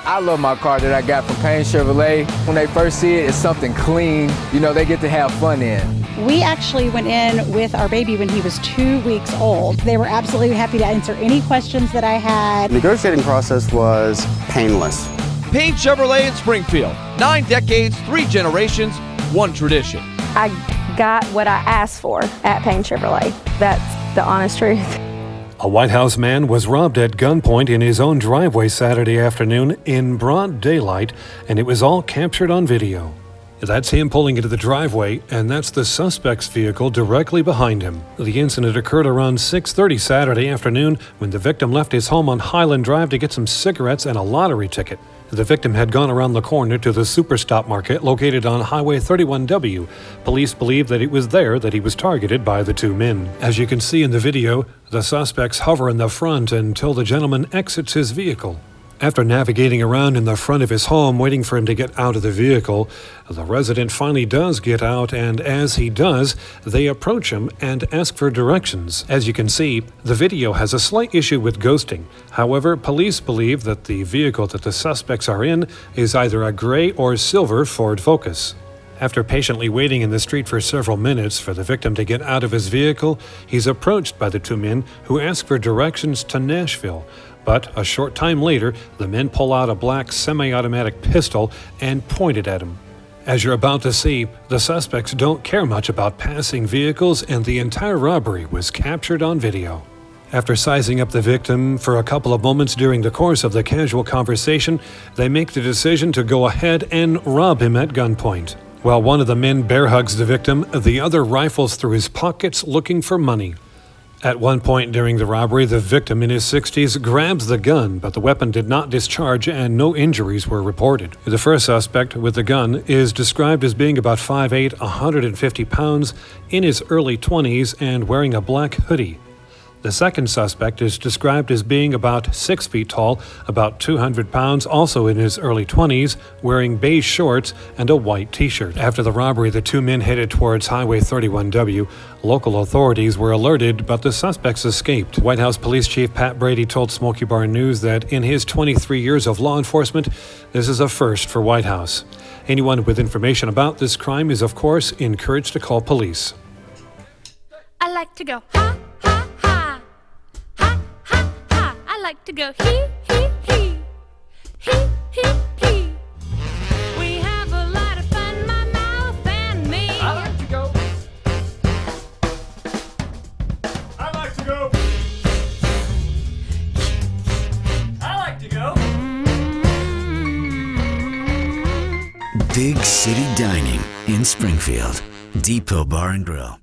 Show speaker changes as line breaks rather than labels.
I love my car that I got from Payne Chevrolet. When they first see it, it's something clean. You know, they get to have fun in.
We actually went in with our baby when he was 2 weeks old. They were absolutely happy to answer any questions that I had.
The negotiating process was painless.
Payne Chevrolet in Springfield. 9 decades, 3 generations, 1 tradition.
I got what I asked for at Payne Chevrolet. That's the honest truth.
A White House man was robbed at gunpoint in his own driveway Saturday afternoon in broad daylight, and it was all captured on video. That's him pulling into the driveway, and that's the suspect's vehicle directly behind him. The incident occurred around 6:30 Saturday afternoon when the victim left his home on Highland Drive to get some cigarettes and a lottery ticket. The victim had gone around the corner to the Superstop Market located on Highway 31W. Police believe that it was there that he was targeted by the 2 men. As you can see in the video, the suspects hover in the front until the gentleman exits his vehicle. After navigating around in the front of his home waiting for him to get out of the vehicle, the resident finally does get out, and as he does, they approach him and ask for directions. As you can see, the video has a slight issue with ghosting. However, police believe that the vehicle that the suspects are in is either a gray or silver Ford Focus. After patiently waiting in the street for several minutes for the victim to get out of his vehicle, he's approached by the 2 men who ask for directions to Nashville. But a short time later, the men pull out a black semi-automatic pistol and point it at him. As you're about to see, the suspects don't care much about passing vehicles, and the entire robbery was captured on video. After sizing up the victim for a couple of moments during the course of the casual conversation, they make the decision to go ahead and rob him at gunpoint. While one of the men bear hugs the victim, the other rifles through his pockets looking for money. At one point during the robbery, the victim in his 60s grabs the gun, but the weapon did not discharge and no injuries were reported. The first suspect with the gun is described as being about 5'8", 150 pounds, in his early 20s and wearing a black hoodie. The second suspect is described as being about 6 feet tall, about 200 pounds, also in his early 20s, wearing beige shorts and a white t-shirt. After the robbery, the 2 men headed towards Highway 31W. Local authorities were alerted, but the suspects escaped. White House Police Chief Pat Brady told Smoky Bar News that in his 23 years of law enforcement, this is a first for White House. Anyone with information about this crime is, of course, encouraged to call police.
I like to go ha, ha, ha, ha, ha, ha. I like to go he, he, he, he, he, he. We have a lot of fun, my mouth and me.
I like to go. I like to go. I like to go.
Big City Dining in Springfield. Depot Bar and Grill.